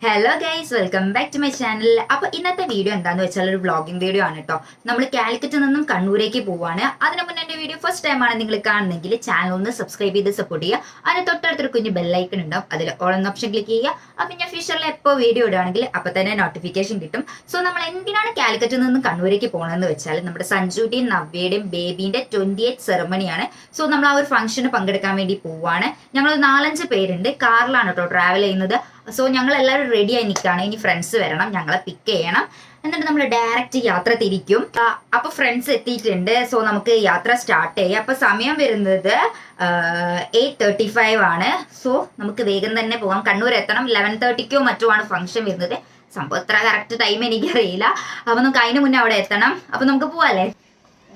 Hello guys, welcome back to my channel. അപ്പോൾ ഇന്നത്തെ video എന്താണെന്ന് വെച്ചാൽ ഒരു വ്ളോഗിംഗ് വീഡിയോ ആണ് കേട്ടോ. നമ്മൾ കാലിക്കറ്റിൽ നിന്നും കണ്ണൂരേക്ക് പോവാണ്. അതിന് മുന്നേ എൻ്റെ വീഡിയോ ഫസ്റ്റ് ടൈമാണ് നിങ്ങൾ കാണുന്നെങ്കിൽ ചാനൽ ഒന്ന് സബ്സ്ക്രൈബ് ചെയ്ത് സപ്പോർട്ട് ചെയ്യുക. അതിന് തൊട്ടടുത്തൊരു കുഞ്ഞ് ബെല്ലൈക്കൺ ഉണ്ടാവും, അതിൽ ഓൾ എന്ന ഓപ്ഷൻ ക്ലിക്ക് ചെയ്യുക. അപ്പം ഞാൻ ഫ്യൂച്ചറിൽ എപ്പോൾ വീഡിയോ ഇടുകയാണെങ്കിൽ അപ്പോൾ തന്നെ നോട്ടിഫിക്കേഷൻ കിട്ടും. സോ നമ്മൾ എന്തിനാണ് കാലിക്കറ്റിൽ നിന്നും കണ്ണൂരേക്ക് പോകണമെന്ന് വെച്ചാൽ നമ്മുടെ സഞ്ജുവിൻ്റെയും നവ്യയുടെയും ബേബീൻ്റെ 28th സെറമണിയാണ്. സോ നമ്മൾ ആ ഒരു ഫംഗ്ഷന് പങ്കെടുക്കാൻ വേണ്ടി പോവാണ്. ഞങ്ങൾ 4-5 പേരുണ്ട്, കാറിലാണ് കേട്ടോ ട്രാവൽ ചെയ്യുന്നത്. സോ ഞങ്ങൾ എല്ലാവരും റെഡിയായി നിൽക്കുകയാണ്. ഇനി ഫ്രണ്ട്സ് വരണം, ഞങ്ങളെ പിക്ക് ചെയ്യണം, എന്നിട്ട് നമ്മൾ ഡയറക്റ്റ് യാത്ര തിരിക്കും. അപ്പൊ ഫ്രണ്ട്സ് എത്തിയിട്ടുണ്ട്. സോ നമുക്ക് യാത്ര സ്റ്റാർട്ട് ചെയ്യാം. അപ്പൊ സമയം വരുന്നത് 8:35 ആണ്. സോ നമുക്ക് വേഗം തന്നെ പോകാം. കണ്ണൂർ എത്തണം. 11:30 മറ്റുമാണ് ഫംഗ്ഷൻ വരുന്നത്. സംഭവം എത്ര കറക്റ്റ് ടൈം എനിക്കറിയില്ല. അപ്പൊ നമുക്ക് അതിന് മുന്നേ അവിടെ എത്തണം. അപ്പൊ നമുക്ക് പോവാല്ലേ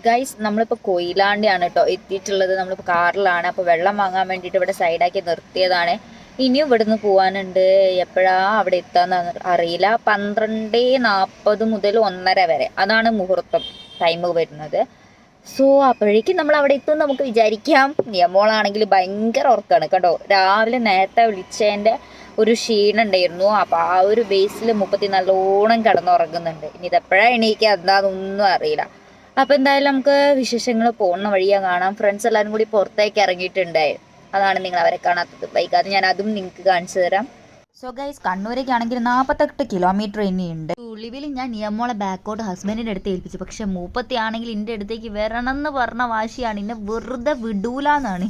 ഗൈസ്? നമ്മളിപ്പോൾ കൊയിലാണ്ടിയാണ് കേട്ടോ എത്തിയിട്ടുള്ളത്. നമ്മളിപ്പോൾ കാറിലാണ്. അപ്പോൾ വെള്ളം വാങ്ങാൻ വേണ്ടിയിട്ട് ഇവിടെ സൈഡാക്കി നിർത്തിയതാണ്. ഇനിയും ഇവിടുന്ന് പോകാനുണ്ട്. എപ്പോഴാ അവിടെ എത്താന്ന് അറിയില്ല. 12:40 മുതൽ 1:30 വരെ അതാണ് മുഹൂർത്തം ടൈം വരുന്നത്. സോ അപ്പോഴേക്കും നമ്മൾ അവിടെ എത്തും നമുക്ക് വിചാരിക്കാം. നിയമോളാണെങ്കിൽ ഭയങ്കര ഉറക്കാണ് കേട്ടോ. രാവിലെ നേരത്തെ വിളിച്ചതിൻ്റെ ഒരു ക്ഷീണം ഉണ്ടായിരുന്നു. അപ്പോൾ ആ ഒരു ബേസിൽ 30 നല്ലോണം കിടന്നുറങ്ങുന്നുണ്ട്. ഇനി ഇതെപ്പോഴാണ് എണീക്കുക എന്താണെന്നൊന്നും അറിയില്ല. അപ്പോൾ എന്തായാലും നമുക്ക് വിശേഷങ്ങൾ പോകുന്ന വഴിയാ കാണാം. ഫ്രണ്ട്സ് എല്ലാവരും കൂടി പുറത്തേക്ക് ഇറങ്ങിയിട്ടുണ്ടായി. അതാണ് നിങ്ങൾ അവരെ കാണാത്തത്. വൈകാതെ ഞാൻ അതും നിങ്ങൾക്ക് കാണിച്ചു തരാം. സോ ഗൈസ്, കണ്ണൂരേക്കാണെങ്കിൽ 48 കിലോമീറ്റർ ഇനിയുണ്ട്. ഒളിവിൽ ഞാൻ നിയമോളെ ബാക്കോട്ട് ഹസ്ബൻഡിൻ്റെ അടുത്ത് ഏൽപ്പിച്ചു. പക്ഷെ മൂപ്പത്തിയാണെങ്കിൽ എൻ്റെ അടുത്തേക്ക് വരണമെന്ന് പറഞ്ഞ വാശിയാണ്. എന്നെ വെറുതെ വിടൂലെന്നാണ്.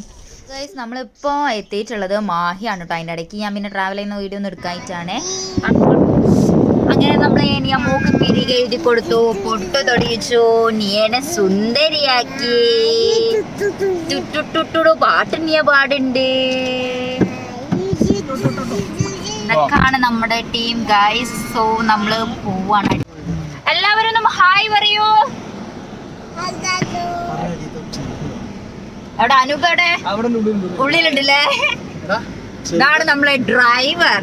ഗൈസ്, നമ്മളിപ്പോൾ എത്തിയിട്ടുള്ളത് മാഹിയാണ് കേട്ടോ. അതിൻ്റെ ഇടയ്ക്ക് ഞാൻ പിന്നെ ട്രാവൽ ചെയ്യുന്ന വീഡിയോ ഒന്നും എടുക്കാനായിട്ടാണ്. അങ്ങനെ നമ്മൾ നിയമോക്ക് പിരികെ എഴുതി കൊടുത്തു, പൊട്ടു തൊടിയിച്ചു, നീനെ സുന്ദരിയാക്കി. ചുട്ടുട്ടുട്ടുടു പാട്ട് നീ പാടുണ്ട്. ഇതൊക്കെയാണ് നമ്മുടെ ടീം ഗൈസ്. സോ നമ്മള് പോവാണ്. എല്ലാവരും ഒന്ന് ഹായ് പറയൂ. അവിടെ അനുപടെ ഉള്ളിലുണ്ടല്ലേ. ഇതാണ് നമ്മളെ ഡ്രൈവർ.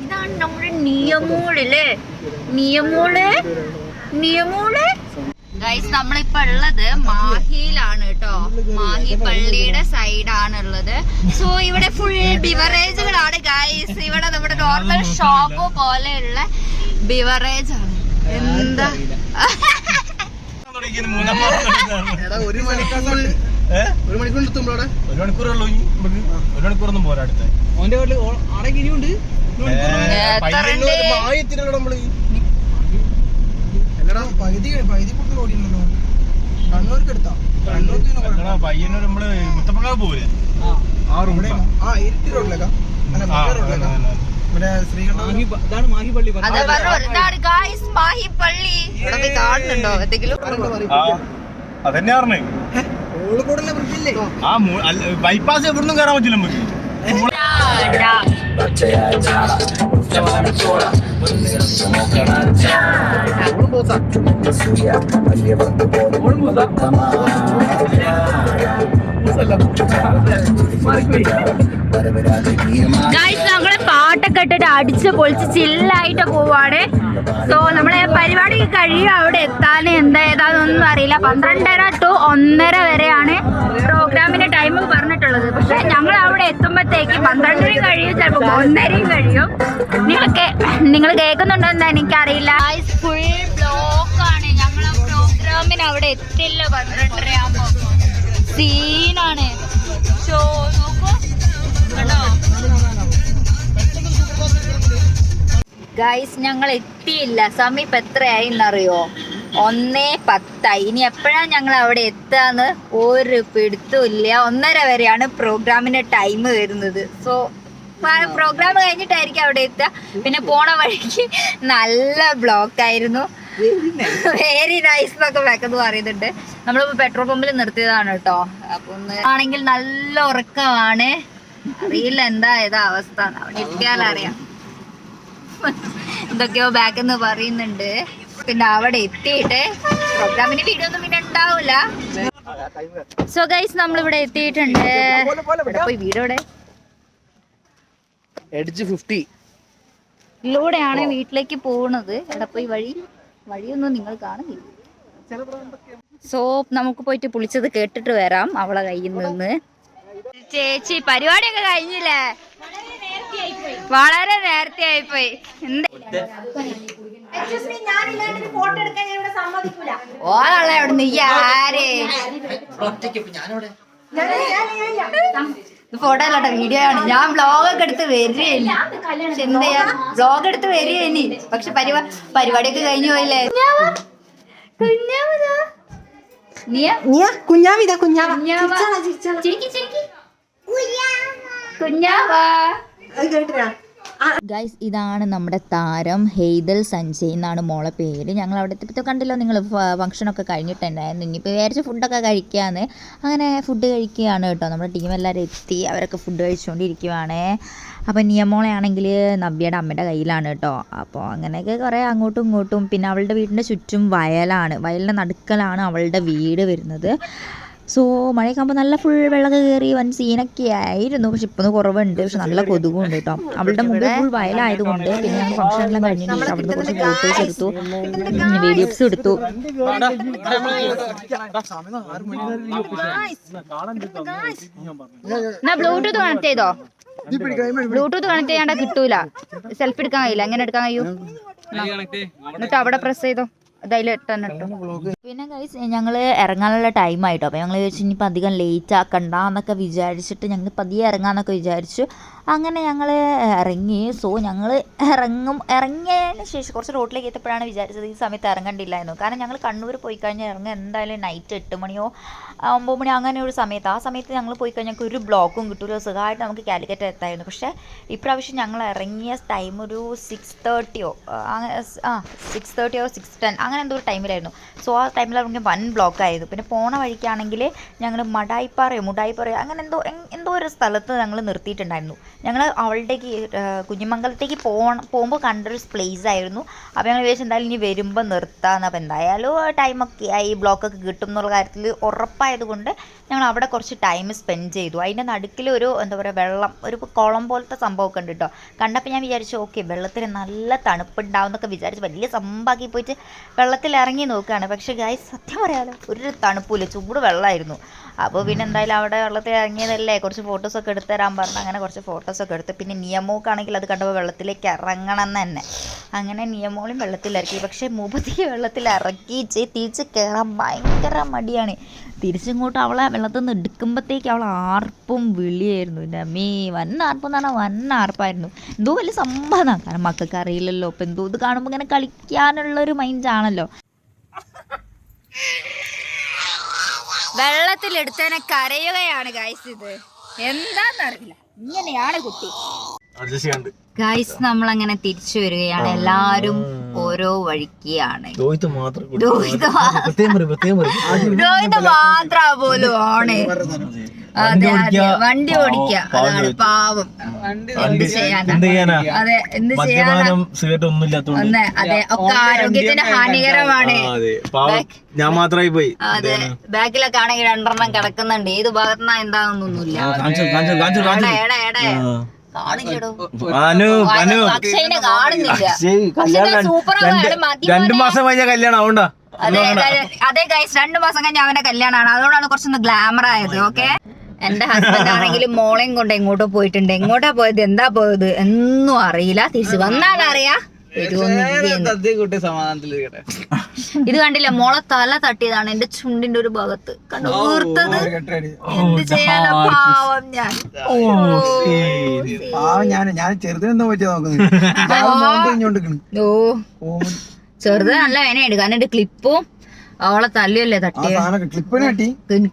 ഇതാണ് നമ്മുടെ നിയമോളല്ലേ. നിയമോള് ഗൈസ്, നമ്മളിപ്പോ ഉള്ളത് മാഹിയിലാണ് കേട്ടോ. മാഹി പള്ളിയുടെ സൈഡാണ് ഉള്ളത്. സോ ഇവിടെ ഫുൾ ബിവറേജുകളാണ് ഗൈസ്. ഇവിടെ നമ്മുടെ നോർമൽ ഷോപ്പ് പോലെയുള്ള ബിവറേജ് ആണ്. എന്താ ഒരു മണിക്കൂറൊന്നും പോരാ. അടുത്ത പയ്യന്നൂർ നമ്മള് മുത്തപ്പക്കാവ് പോരെ. അതെന്നെ പറഞ്ഞേ. ബൈപ്പാസ് എവിടുന്നും കയറാൻ പറ്റില്ല നമുക്ക്. നമ്മളെ പാട്ടൊക്കെ ഇട്ടിട്ട് അടിച്ച് പൊളിച്ച് ചില്ലായിട്ട് പോവാണ്. സോ നമ്മളെ പരിപാടി കഴിയും അവിടെ എത്താൻ. ഏതാന്നൊന്നും അറിയില്ല. 12:30 to 1:30 വരെയാണ് പ്രോഗ്രാമിന്റെ ടൈം പറഞ്ഞിട്ടുള്ളത്. പക്ഷെ ഞങ്ങൾ അവിടെ എത്തുമ്പോഴത്തേക്ക് 12 കഴിയും, ചിലപ്പോൾ 1:30 കഴിയും. നിങ്ങൾ കേൾക്കുന്നുണ്ടോ എന്ന് എനിക്കറിയില്ല. ഫുൾ ബ്ലോക്കാണ്. ഞങ്ങൾ പ്രോഗ്രാമിന് അവിടെ എത്തില്ല. 12:30 ആകുമ്പോ സീനാണ്. ഷോ നോക്കൂ കേട്ടോ ഗൈസ്. ഞങ്ങൾ എത്തിയില്ല. സമയം ഇപ്പം എത്രയായി എന്നറിയോ? 1:10. ഇനി എപ്പോഴാണ് ഞങ്ങൾ അവിടെ എത്താന്ന് ഒരു പിടുത്തമില്ല. 1:30 വരെയാണ് പ്രോഗ്രാമിന്റെ ടൈം വരുന്നത്. സോ പ്രോഗ്രാം കഴിഞ്ഞിട്ടായിരിക്കും അവിടെ എത്തുക. പിന്നെ പോണ വഴിക്ക് നല്ല ബ്ലോക്ക് ആയിരുന്നു. വെരി നൈസ് എന്നൊക്കെ വെക്കെന്ന് പറയുന്നുണ്ട്. നമ്മളിപ്പോൾ പെട്രോൾ പമ്പിൽ നിർത്തിയതാണ് കേട്ടോ. അപ്പൊ ആണെങ്കിൽ നല്ല ഉറക്കമാണ്. അറിയില്ല എന്താ ഏതാ അവസ്ഥ. അവിടെ എത്തിയാലറിയാം. എന്തൊക്കെയോ ബാക്കെന്ന് പറയുന്നുണ്ട്. പിന്നെ അവിടെ എത്തിയിട്ട് പ്രോഗ്രാമിന്റെ വീഡിയോ ഒന്നും പിന്നെ ഉണ്ടാവൂല. സോ ഗൈസ്, നമ്മളിവിടെ എത്തിയിട്ടുണ്ട്. പോയി വീടോടെ ഇതിലൂടെയാണ് വീട്ടിലേക്ക് പോകുന്നത്. എടപ്പോയി വഴിയൊന്നും നിങ്ങൾ കാണുന്നില്ല. സോ നമുക്ക് പോയിട്ട് പുളിച്ചത് കേട്ടിട്ട് വരാം അവളെ കയ്യിൽ നിന്ന്. ചേച്ചി പരിപാടിയൊക്കെ കഴിഞ്ഞില്ലേ? വളരെ നേരത്തെ ആയിപ്പോയി. ഓളെ അവിടുന്ന് ആര് ഫോട്ടോ അല്ലാട്ടോ വീഡിയോ ആണ്. ഞാൻ വ്ലോഗൊക്കെ എടുത്ത് വരികയാണ്. പക്ഷെ എന്ത് ചെയ്യാ, വ്ലോഗ് എടുത്ത് വരികയാണ്. പക്ഷെ പരിപാടിയൊക്കെ കഴിഞ്ഞു പോയില്ലേ? ഗൈസ്, ഇതാണ് നമ്മുടെ താരം ഹെയ്ദൽ സഞ്ജയ് എന്നാണ് മോളെ പേര്. ഞങ്ങൾ അവിടെ എത്തിയപ്പോൾ കണ്ടല്ലോ നിങ്ങൾ, ഫംഗ്ഷനൊക്കെ കഴിഞ്ഞിട്ടുണ്ടായിരുന്നു. ഇനിയിപ്പോൾ വിചാരിച്ച് ഫുഡൊക്കെ കഴിക്കാന്ന്. അങ്ങനെ ഫുഡ് കഴിക്കുകയാണ് കേട്ടോ. നമ്മുടെ ടീം എല്ലാവരും എത്തി, അവരൊക്കെ ഫുഡ് കഴിച്ചുകൊണ്ടിരിക്കുവാണ്. അപ്പോൾ നിയമോളെ ആണെങ്കിൽ നവ്യയുടെ അമ്മയുടെ കയ്യിലാണ് കേട്ടോ. അപ്പോൾ അങ്ങനെയൊക്കെ കുറേ അങ്ങോട്ടും ഇങ്ങോട്ടും. പിന്നെ അവളുടെ വീടിൻ്റെ ചുറ്റും വയലാണ്, വയലിൻ്റെ നടുക്കലാണ് അവളുടെ വീട് വരുന്നത്. സോ മഴയൊക്കെ ആകുമ്പോൾ നല്ല ഫുൾ വെള്ളമൊക്കെ കയറി വൻ സീനൊക്കെ ആയിരുന്നു. പക്ഷെ ഇപ്പം കുറവുണ്ട്, പക്ഷെ നല്ല കൊതുകുണ്ട് കേട്ടോ. അവളുടെ മുമ്പ് ഫുൾ വയലായതുകൊണ്ട് പിന്നെ ഞങ്ങൾ ഫംഗ്ഷനെല്ലാം കഴിഞ്ഞിട്ട് അവിടുന്ന് കുറച്ച് ഫോട്ടോസ് എടുത്തു, വീഡിയോസ് എടുത്തു. ബ്ലൂടൂത്ത് കണക്ട് ചെയ്തോ? ബ്ലൂടൂത്ത് കണക്ട് ചെയ്യാണ്ട് കിട്ടൂല, സെൽഫി എടുക്കാൻ കഴിയില്ല. എങ്ങനെ എടുക്കാൻ കഴിയൂ? എന്നിട്ട് അവിടെ പ്രസ് ചെയ്തോ, പിന്നെ ഗൈസ് ഞങ്ങൾ ഇറങ്ങാനുള്ള ടൈം ആയിട്ടോ. അപ്പോൾ ഞങ്ങൾ വിചാരിച്ചു ഇനിയിപ്പോൾ അധികം ലേറ്റ് ആക്കണ്ട എന്നൊക്കെ വിചാരിച്ചിട്ട് ഞങ്ങൾ പതിയെ ഇറങ്ങാമെന്നൊക്കെ വിചാരിച്ചു. അങ്ങനെ ഞങ്ങൾ ഇറങ്ങി. സോ ഞങ്ങൾ ഇറങ്ങിയതിന് ശേഷം കുറച്ച് റോഡിലേക്ക് എത്തിയപ്പോഴാണ് വിചാരിച്ചത് ഈ സമയത്ത് ഇറങ്ങണ്ടില്ലായിരുന്നു. കാരണം ഞങ്ങൾ കണ്ണൂർ പോയി കഴിഞ്ഞാൽ ഇറങ്ങുക എന്തായാലും നൈറ്റ് 8 മണിയോ 9 മണിയോ അങ്ങനെ ഒരു സമയത്ത്. ആ സമയത്ത് ഞങ്ങൾ പോയി കഴിഞ്ഞാൽ ഞങ്ങൾക്ക് ഒരു ബ്ലോക്കും കിട്ടില്ല, സുഖമായിട്ട് നമുക്ക് കാലിക്കറ്റ് എത്തായിരുന്നു. പക്ഷേ ഇപ്രാവശ്യം ഞങ്ങൾ ഇറങ്ങിയ ടൈം ഒരു 6:30 or 6:10 അങ്ങനെ എന്തോ ഒരു ടൈമിലായിരുന്നു. സോ ആ ടൈമിൽ ഇറങ്ങി വൻ ബ്ലോക്കായിരുന്നു. പിന്നെ പോണ വഴിക്കാണെങ്കിൽ ഞങ്ങൾ മുടായിപ്പാറയോ അങ്ങനെ എന്തോ ഒരു സ്ഥലത്ത് ഞങ്ങൾ നിർത്തിയിട്ടുണ്ടായിരുന്നു. ഞങ്ങൾ അവളുടേക്ക് കുഞ്ഞിമംഗലത്തേക്ക് പോകുമ്പോൾ കണ്ടൊരു പ്ലേസ് ആയിരുന്നു. അപ്പോൾ ഞങ്ങൾ വിചാരിച്ചു എന്തായാലും ഇനി വരുമ്പോൾ നിർത്താമെന്ന്. അപ്പോൾ എന്തായാലും ടൈമൊക്കെ ആയി, ബ്ലോക്കൊക്കെ കിട്ടും എന്നുള്ള കാര്യത്തിൽ ഉറപ്പായതുകൊണ്ട് ഞങ്ങൾ അവിടെ കുറച്ച് ടൈം സ്പെൻഡ് ചെയ്തു. അതിൻ്റെ നടുക്കിൽ ഒരു എന്താ പറയുക വെള്ളം, ഒരു കുളം പോലത്തെ സംഭവമൊക്കെ ഉണ്ട് കേട്ടോ. കണ്ടപ്പോൾ ഞാൻ വിചാരിച്ചു ഓക്കെ വെള്ളത്തിന് നല്ല തണുപ്പുണ്ടാവും എന്നൊക്കെ വിചാരിച്ച് വലിയ സംഭവമാക്കി പോയിട്ട് വെള്ളത്തിൽ ഇറങ്ങി നോക്കുകയാണ്. പക്ഷേ ഗൈസ് സത്യം പറയാലോ ഒരു തണുപ്പില്ല, ചൂട് വെള്ളമായിരുന്നു. അപ്പോൾ പിന്നെ എന്തായാലും അവിടെ വെള്ളത്തിൽ ഇറങ്ങിയതല്ലേ, കുറച്ച് ഫോട്ടോസൊക്കെ എടുത്ത് തരാൻ പറഞ്ഞു. അങ്ങനെ കുറച്ച് ഫോട്ടോസൊക്കെ എടുത്ത് പിന്നെ നിയമോക്കാണെങ്കിൽ അത് കണ്ടപ്പോൾ വെള്ളത്തിലേക്ക് ഇറങ്ങണം എന്ന് തന്നെ. അങ്ങനെ നിയമോളും വെള്ളത്തിലിറക്കി. പക്ഷേ മുപ്പത്തിക്ക് വെള്ളത്തിൽ ഇറക്കിച്ച് തിരിച്ച് കയറാൻ ഭയങ്കര മടിയാണ്. തിരിച്ചിങ്ങോട്ട് അവളെ വെള്ളത്തിൽ നിന്ന് എടുക്കുമ്പോഴത്തേക്ക് അവൾ ആർപ്പും വിളിയായിരുന്നു. എൻ്റെ അമ്മേ വൻ ആർപ്പം എന്ന് പറഞ്ഞാൽ വൻ ആർപ്പായിരുന്നു. എന്തോ വലിയ സംഭവമാണ്, കാരണം മക്കൾക്ക് അറിയില്ലല്ലോ. അപ്പം എന്തോ ഇത് കാണുമ്പോൾ ഇങ്ങനെ കളിക്കാനുള്ളൊരു മൈൻഡാണല്ലോ. വെള്ളത്തിലെടുത്തതിനെ കരയുകയാണ് ഗൈസ്. ഇത് എന്താന്നറിയില്ല, ഇങ്ങനെയാണ് കുട്ടി. ഗൈസ് നമ്മളങ്ങനെ തിരിച്ചു വരികയാണ്, എല്ലാരും ഓരോ വഴിക്കാണ്. രോഹിത് മാത്രം പോലും ആണ്. അതെ അതെ, വണ്ടി ഓടിക്കുക, അതാണ് പാവം. എന്ത് ചെയ്യാനാ? അതെ, എന്ത് ചെയ്യാനാ? അതെ, ഒക്കെ ആരോഗ്യത്തിന് ഹാനികരമാണ്. ഞാൻ മാത്രമായി പോയി. അതെ, ബാക്കിലൊക്കെ ആണെങ്കിൽ 2 കിടക്കുന്നുണ്ട്. ഏത് ഭാഗത്തുനിന്നാ എന്താണെന്നൊന്നുമില്ല. അക്ഷയനെ കാണുന്നില്ല. 2 മാസം കഴിഞ്ഞ കല്യാണം ആവണ്ട. അതെ ഗൈസ്, 2 മാസം കഴിഞ്ഞ അവന്റെ കല്യാണമാണ്. അതുകൊണ്ടാണ് കുറച്ചൊന്ന് ഗ്ലാമർ ആയത്. ഓക്കെ, എന്റെ ഹസ്ബൻഡ് ആണെങ്കിലും മോളെയും കൊണ്ട് എങ്ങോട്ടോ പോയിട്ടുണ്ട്. എങ്ങോട്ടാ പോയത്, എന്താ പോയത് എന്നും അറിയില്ല. തിരിച്ചു വന്നാലറിയാ. ഇത് കണ്ടില്ല, മോളെ തല തട്ടിയതാണ് എന്റെ ചുണ്ടിന്റെ ഒരു ഭാഗത്ത്. കണ്ടു വീർത്തത്. എന്ത് ചെയ്യാനാ പാവം ഞാൻ ചെറുതിനെന്താ പറ്റിയ ഓ ചെറുത് നല്ല വേനയുണ്ട്. കാരണം എന്റെ ക്ലിപ്പും അവളെ തല്ലിയല്ലേ തട്ടിയ,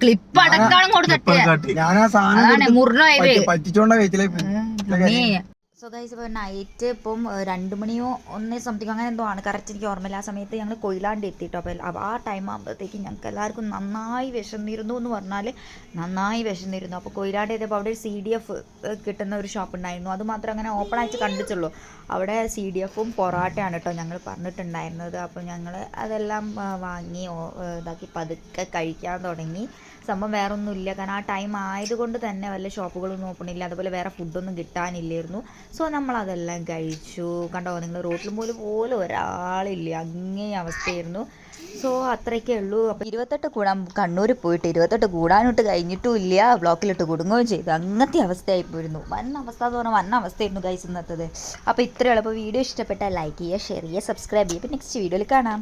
ക്ലിപ്പ് അടക്കാളും കൂടെ തട്ടിയ മുറിനായി പറ്റിച്ചോണ്ടാ കഴിച്ചില്ലേ. സോ ഗൈസ്, ഇപ്പോൾ നൈറ്റ് ഇപ്പം 2 മണിയോ 1 സംതിങ് അങ്ങനെ എന്തോ ആണ്, കറക്റ്റ് എനിക്ക് ഓർമ്മയില്ല. ആ സമയത്ത് ഞങ്ങൾ കൊയിലാണ്ട് എത്തിയിട്ടോ. അപ്പോൾ ആ ടൈം ആകുമ്പോഴത്തേക്കും ഞങ്ങൾക്ക് എല്ലാവർക്കും നന്നായി വിശന്നിരുന്നു എന്ന് പറഞ്ഞാൽ നന്നായി വിശന്നിരുന്നു. അപ്പോൾ കൊയിലാണ്ട് എത്തിയപ്പോൾ അവിടെ ഒരു CDF കിട്ടുന്ന ഒരു ഷോപ്പ് ഉണ്ടായിരുന്നു. അത് മാത്രം അങ്ങനെ ഓപ്പൺ ആയിട്ട് കണ്ടിട്ടുള്ളൂ. അവിടെ CDFും പൊറാട്ടയാണ് കേട്ടോ ഞങ്ങൾ പറഞ്ഞിട്ടുണ്ടായിരുന്നത്. അപ്പോൾ ഞങ്ങൾ അതെല്ലാം വാങ്ങി ഇതാക്കി പതുക്കെ കഴിക്കാൻ തുടങ്ങി. സംഭവം വേറെ ഒന്നും ഇല്ല, കാരണം ആ ടൈം ആയതുകൊണ്ട് തന്നെ വല്ല ഷോപ്പുകളൊന്നും ഓപ്പൺ ഇല്ല, അതുപോലെ വേറെ ഫുഡൊന്നും കിട്ടാനില്ലായിരുന്നു. സോ നമ്മളതെല്ലാം കഴിച്ചു. കണ്ടോ നിങ്ങൾ, റോട്ടിൽ പോലും ഒരാളില്ല, അങ്ങേ അവസ്ഥയായിരുന്നു. സോ അത്രയൊക്കെ ഉള്ളൂ. അപ്പോൾ 28 കൂടാൻ കണ്ണൂർ പോയിട്ട് 28 കൂടാനിട്ട് കഴിഞ്ഞിട്ടും ഇല്ല, ബ്ലോക്കിലിട്ട് കുടുങ്ങുകയും ചെയ്തു. അങ്ങനത്തെ അവസ്ഥയായി പോയിരുന്നു. വൻ അവസ്ഥ എന്ന് പറഞ്ഞാൽ വൻ അവസ്ഥയായിരുന്നു ഗൈസ് ഇന്നത്തത്. അപ്പോൾ ഇത്രയേ ഉള്ളൂ. അപ്പോൾ വീഡിയോ ഇഷ്ടപ്പെട്ടാൽ ലൈക്ക് ചെയ്യുക, ഷെയർ ചെയ്യുക, സബ്സ്ക്രൈബ് ചെയ്യുക. അപ്പോൾ നെക്സ്റ്റ് വീഡിയോയിൽ കാണാം.